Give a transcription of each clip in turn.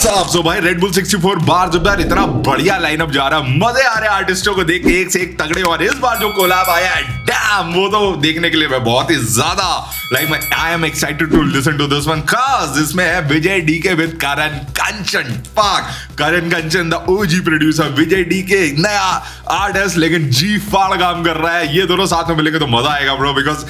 सो भाई red Bull 64 बार जब यार इतना बढ़िया लाइनअप जा रहा है, मजे आ रहे हैं आर्टिस्टों को देख के, एक से एक तगड़े। और इस बार जो कोलैब आया है, डैम, वो तो देखने के लिए मैं बहुत ही ज्यादा I am excited to listen to this one, खास इसमें है Vijay DK with Karan Kanchan. Karan Kanchan the OG producer, Vijay DK नया आर्टिस्ट लेकिन जी फाड़ काम कर रहा है। ये दोनों साथ में मिलेंगे तो मजा आएगा ब्रो, बिकॉज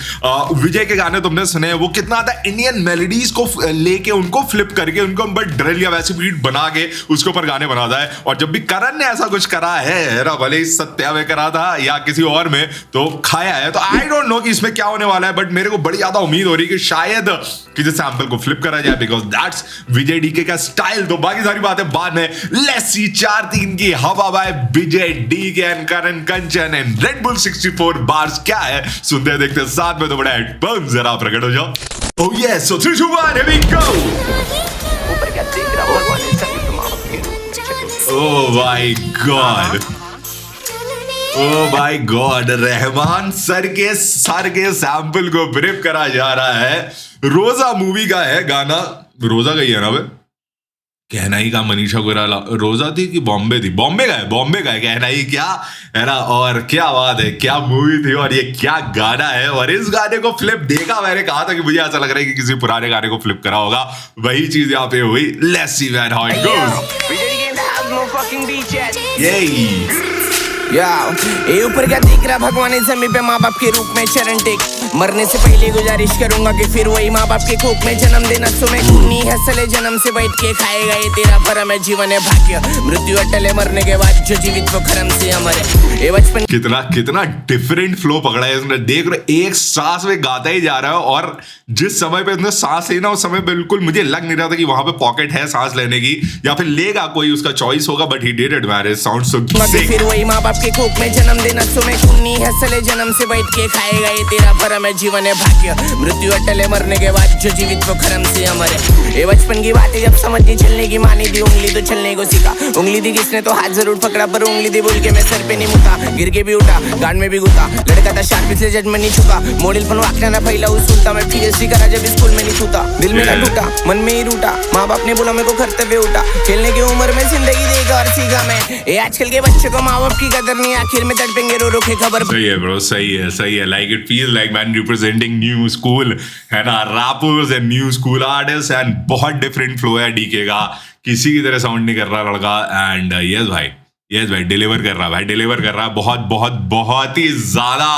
विजय के गाने तुमने सुने हैं, वो कितना आता है इंडियन मेलोडीज को लेके उनको फ्लिप करके उनको बट ड्रिल या वैसी बीट बना के उसके ऊपर गाने बनाता है। और जब भी करण ने ऐसा कुछ करा है ना, भले ही सत्या में करा था या किसी और में, तो खाया है। तो आई डोंट नो कि इसमें क्या होने वाला है, बट मेरे को बड़ी ज्यादा उम्मीद हो रही है कि शायद किसी सैंपल को फ्लिप करा जाए, बिकॉज दैट्स विजय डीके का स्टाइल। तो बाकी सारी बातें बाद में। लेट्स सी 4-3 की हवा by Vijay DK and Karan Kanchan and Red Bull 64 bars क्या है, सुनते देखते साथ में। तो बड़ा हेडफोन जरा प्रकट हो जाओ। Oh yes, so 3, 2, 1, here we go. Oh my God. Oh my God. Rahman sir के सैंपल को ब्रिप करा जा रहा है। रोजा मूवी का है गाना, रोजा का ही है ना बे? कहना ही का मनीषा कोइराला, रोजा थी कि बॉम्बे थी? बॉम्बे का है कहना ही, क्या है ना। और क्या बात है, क्या मूवी थी और ये क्या गाना है। और इस गाने को फ्लिप देखा, मैंने कहा था कि मुझे ऐसा लग रहा है कि किसी पुराने गाने को फ्लिप करा होगा, वही चीज यहाँ पे हुई। Let's see man how it goes. ये ऊपर क्या दिख रहा, भगवान इस जमीन पे माँ बाप के रूप में चरण टेक। मरने से पहले गुजारिश करूंगा कि फिर वही माँ बाप के कोख में जन्म देना। सुमे खूनी हसले जन्म से बैठ के खाएगा, ये तेरा भरम है, जीवन है भाग्य, मृत्यु अटले, मरने के बाद जो जीवित वो खरम से अमर है। ये बचपन कितना डिफरेंट फ्लो पकड़ा है इसने, देख रहे एक सांस में गाता ही जा रहा है। और जिस समय पे इसने सांस लेना, उस समय बिल्कुल मुझे लग नहीं रहा था कि वहां पे पॉकेट है सांस लेने की, या फिर लेगा कोई, उसका चॉइस होगा, but he did it man, it sounds so sick. फिर वही माँ बाप के कोख में जन्म देना। सुमे खूनी हसले जन्म से बैठ के खाएगा, ये तेरा भरम है, जीवन है भाग्य, मृत्यु अटले, मरने के बाद जो जीवित वो खरम से अमर है। ये बचपन की बातें जब समझनी, चलने की मानी दी, उंगली तो चलने को सीखा। उंगली दी किसने तो हाथ जरूर पकड़ा, पर उंगली दी बोल के मैं सर पे नहीं मुता, गिर के भी उठा, गांड में भी गुता। लड़का था शार्प इसलिए जजमेंट नहीं चुका, मॉडल फन वाकना ना फैला उसूलता। मैं पीएचडी करा जब स्कूल में नहीं छूता, दिल में टूटा, मन में ही रूठा। माँ बाप ने बोला मेरे को कर्तव्य उठा, खेलने की उम्र में जिंदगी देगा और सीखा मैं। ये आजकल के बच्चों को माँ बाप की कदर नहीं, आखिर में तड़पेंगे रो रो के खबर। सही है ब्रो, सही है। Like it feels like man representing new school, है ना, rappers and new school artist. And बहुत डिफरेंट फ्लो है डीके का, किसी की तरह साउंड नहीं कर रहा लड़का। एंड यस भाई डिलीवर कर रहा है बहुत ही ज्यादा।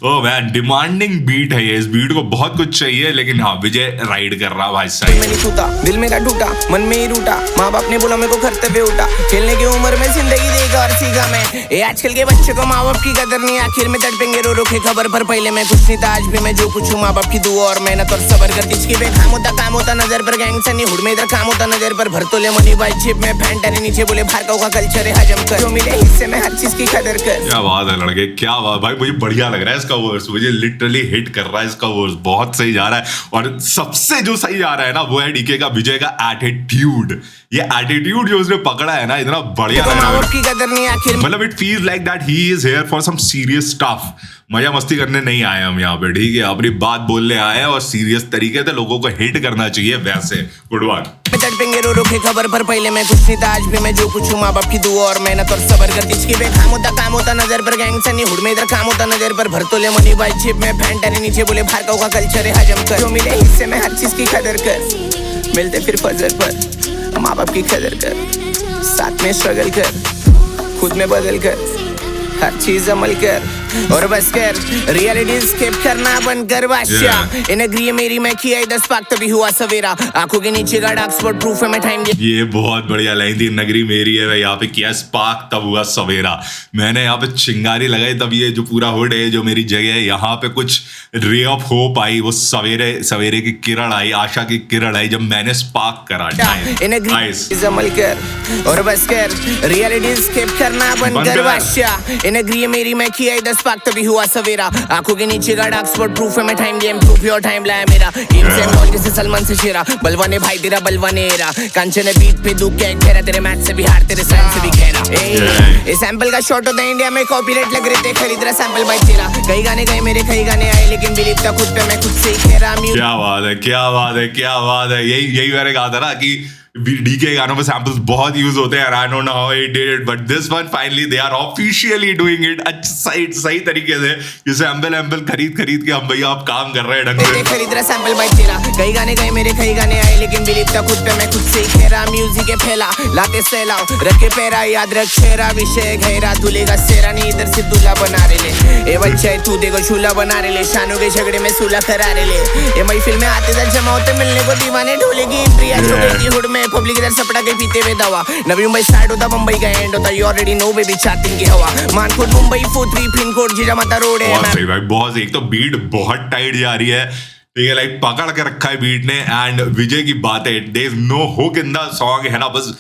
ओह मैन, डिमांडिंग बीट है ये, इस बीट को बहुत कुछ चाहिए, लेकिन हाँ विजय राइड कर रहा भाई साहब। मैं नहीं छूता, दिल में टूटा, मन में ही रूठा। माँ बाप ने बोला मेरे को कर्तव्य उठा, खेलने की उम्र में जिंदगी देगा और सीखा मैं। ये आजकल के बच्चों को माँ बाप की कदर नहीं, आखिर में तड़पेंगे रो रो के खबर पर। पहले मैं कुछ नहीं था, आज भी मैं जो कुछ हूँ, माँ बाप की दुआ और मेहनत और सबर कर। किसकी पे काम होता नजर पर, गैंग से नहीं हुड में इधर काम होता नजर पर। भर तोले मनी भाई जेब में, फैंट है नीचे, बोले भार्गव का कल्चर है हजम कर, जो मिले हिस्से में हर चीज की कदर कर। क्या बात है लड़के, क्या बात भाई, मुझे बढ़िया लग रहा है इसका वर्स, मुझे लिटरली हिट कर रहा है इसका वर्स, बहुत सही जा रहा है। और सबसे जो सही जा रहा है ना, वो है डीके का, विजय का एटीट्यूड। ये एटीट्यूड जो उसने पकड़ा है ना, इतना बढ़िया लग रहा है। मतलब it feels like that he is here for some serious stuff. मजा मस्ती करने नहीं आए हम यहाँ पे, ठीक है, अपनी बात बोलने आए हैं और सीरियस तरीके से लोगों को हिट करना चाहिए वैसे। गुड वन तड़पेंगे रो रो के खबर पर। पहले मैं कुछ नहीं था, आज भी मैं जो कुछ हूँ, माँ बाप की दुआ और मेहनत और सबर कर। किसकी पे काम होता नजर पर, गैंग से नहीं हुड में इधर काम होता नजर पर। भर तोले मनी भाई जेब में, फैंट है नीचे, बोले भार्गव का कल्चर है हजम कर, जो मिले हिस्से में हर चीज की कदर कर। मिलते फिर फजर पर, माँ बाप की कदर कर, साथ में स्ट्रगल कर, खुद में बदल कर, हर चीज अमल कर और बस कर। रियलिटी स्किप करना बंद कर बादशाह। इन एग्री मेरी मैं किया 10 पाक तभी हुआ सवेरा, आंखों के नीचे का डार्क स्पॉट प्रूफ है मैं टाइम। ये बहुत बढ़िया लाइन थी, नगरी मेरी है, यहाँ पे किया स्पार्क तब हुआ सवेरा। मैंने यहाँ पे चिंगारी लगाई तब ये जो पूरा हुड है, जो मेरी जगह है, यहाँ पे कुछ रे ऑफ होप आई, वो सवेरे की किरण आई, आशा की किरण आई जब मैंने स्पार्क करा। अमल कर और बस कर, रियलिटी स्किप करना बंद कर बादशाह। इन एग्री मेरी मैं किया 10 पाक तभी हुआ सवेरा, आंखों के नीचे का डार्क स्पॉट प्रूफ है मैं time game, proof your time लाया मेरा। गेम से बॉल जैसे सलमान से शेरा, बलवा ने भाई तेरा बलवा ने एरा। कांचन ने बीट पे दुख के घेरा, तेरे मैच से भी हार, तेरे साइंस से भी घेरा। ये सैंपल का शॉट होता है इंडिया में, कॉपीराइट लग रहे थे, खरीद रहा सैंपल भाई तेरा। कई गाने गए मेरे, कई गाने आए, लेकिन बिलीव था खुद पे मैं खुद से ही कह रहा। क्या बात है, क्या बात है, क्या बात है। यही मैंने कहा था ना कि डीके गानों में सैंपल्स बहुत यूज होते हैं, I don't know how he did it, but this one finally they are officially doing it सही तरीके से। ये सैंपल खरीद के हम भैया आप काम कर रहे हैं ढंग मैंने से। खरीद रहा सैंपल बाइट तेरा, कई गाने गए मेरे कई गाने आए, लेकिन बिलीव था खुद पे मैं खुद से ही खेरा। म्यूजिक के फैला लाते सैलाव रखे पैरा, याद रख शेरा विषय घेरा, दूल्हे सेरा नहीं इधर से दूल्हा बना रे ले। ए बच्चा तू देखो चूल्हा बना रे ले, शानों के झगड़े में सूल्हा करा रे ले। ये महफिल में आते दर जमा होते मिलने को दीवाने, ढोले की एंट्री आज हो गई थी हुड में, पब्लिक इधर सपड़ा के पीते हुए दवा। नवी मुंबई स्टार्ट होता मुंबई का एंड होता, यू ऑलरेडी नो बेबी 4 दिन की हवा। मानकोट मुंबई 43 पिन कोड जीजा माता रोड है। बहुत सही भाई, बहुत सही। एक तो बीट बहुत टाइट जा रही है, ठीक है, लाइक पकड़ के रखा है बीट ने। एंड विजय की बात है, there is no hook in the song, है ना, बस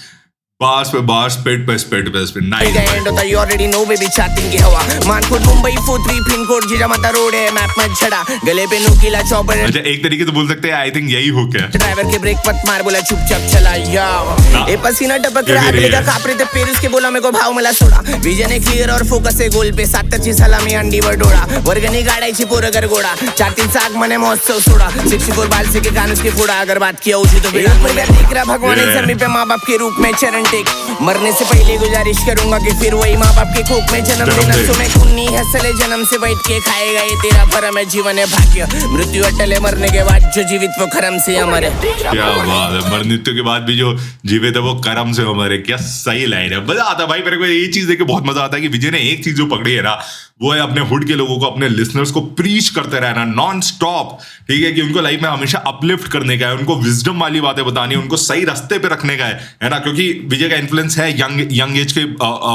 बास पे बास, स्पिट पे नाइस। एंड होता यू ऑलरेडी नो बेबी 4 दिन की हवा। मानकोट मुंबई 43 पिन कोड जीजा माता रोड है, मैप मत छड़ा गले पे नुकीला चौपर। अच्छा एक तरीके से बोल सकते हैं, आई थिंक यही हुक है। ड्राइवर के ब्रेक मत मार, बोला चुपचाप चला यार। ए पसीना टपक रहा है का कापरे ते पेरिस के बोला मेरे को भाव मला सोडा। विजन ने क्लियर और फोकस है गोल पे, 7 सलामी अंडी वडोळा, वर्गणी गाडायची पोरं गरगोडा, 4-3 आग मने महोत्सव सोडा, 64 बाल से के कानूस के फोड़ा। अगर बात किया उसी तो बिना देख रहा भगवान इस जमीन पे माँ बाप के रूप में चरण टेक, मरने से पहले गुजारिश करूंगा कि फिर वही माँ बाप के कोख में जन्म देना। सुने कुन्नी हसले जन्म से बैठ के खाएगा ये तेरा भरम है, जीवन है भाग्य, मृत्यु अटले मरने के बाद जो जीवित वो खरम से अमर है। क्या बात है, मृत्यु के बाद भी जो जीवित है वो कर्म से अमर है। क्या सही लाइन है, मजा आता है भाई। मेरे को ये चीज देख के बहुत मजा आता है कि विजय ने एक चीज जो पकड़ी है ना, वो है अपने हुड के लोगों को, अपने लिसनर्स को प्रीच करते रहना नॉन स्टॉप, ठीक है, कि उनको लाइफ में हमेशा अपलिफ्ट करने का है, उनको विजडम वाली बातें बतानी है, उनको सही रास्ते पे रखने का है ना, क्योंकि विजय का इन्फ्लुएंस है यंग एज के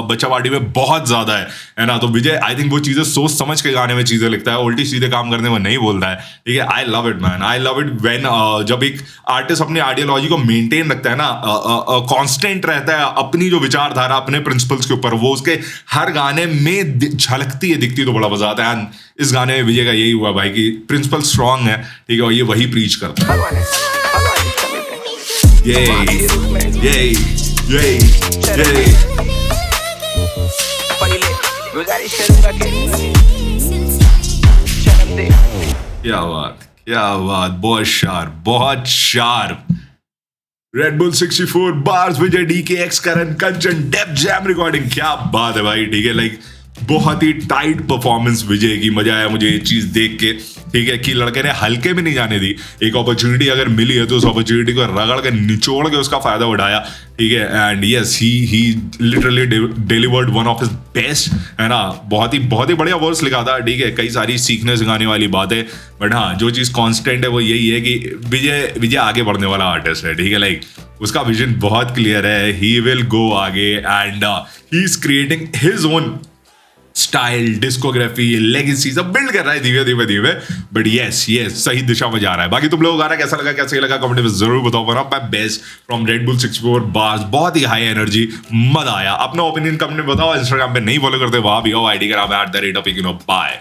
बच्चा पार्टी में बहुत ज्यादा है ना। तो विजय आई थिंक वो चीजें सोच समझ के गाने में चीजें लिखता है, उल्टी सीधे काम करने में नहीं बोलता है, ठीक है। I love it man, I love it when जब एक आर्टिस्ट अपनी आइडियोलॉजी को मेंटेन रखता है ना, कांस्टेंट रहता है अपनी जो विचारधारा, अपने प्रिंसिपल्स के ऊपर, वो उसके हर गाने में झलकती है, दिखती है, तो बड़ा मजा आता है। एंड इस गाने में विजय का यही हुआ भाई कि प्रिंसिपल स्ट्रांग है, ठीक है, और ये वही प्रीच करता है। क्या बात, बहुत शार्प। रेड बुल 64 बार्स, विजय DKX, करण कंचन, डेप जैम रिकॉर्डिंग, क्या बात है भाई, ठीक है, लाइक बहुत ही टाइट परफॉर्मेंस विजय की। मजा आया मुझे ये चीज देख के, ठीक है, कि लड़के ने हल्के में नहीं जाने दी। एक अपॉर्चुनिटी अगर मिली है तो उस अपॉर्चुनिटी को रगड़ के निचोड़ के उसका फायदा उठाया, ठीक है। And yes, he literally delivered one of his best, है ना। बहुत ही बढ़िया वर्स लिखा था, ठीक है, कई सारी सीखने सिखाने वाली बातें। बट हाँ, जो चीज कांस्टेंट है वो यही है कि विजय आगे बढ़ने वाला आर्टिस्ट है, ठीक है, लाइक उसका विजन बहुत क्लियर है, ही विल गो आगे and he is creating his own style, discography, legacy सब बिल्ड कर रहा है धीरे। बट यस सही दिशा में जा रहा है। बाकी तुम लोगों को गाना कैसा लगा, कैसे लगा, कमेंट में जरूर बताओ। One of my best from red Bull 64 bars, बहुत ही हाई एनर्जी, मजा आया। अपना ओपिनियन कमेंट में बताओ। इंस्टाग्राम पे नहीं फॉलो करते, वहां भी आओ, आईडी का नाम है @, बाय।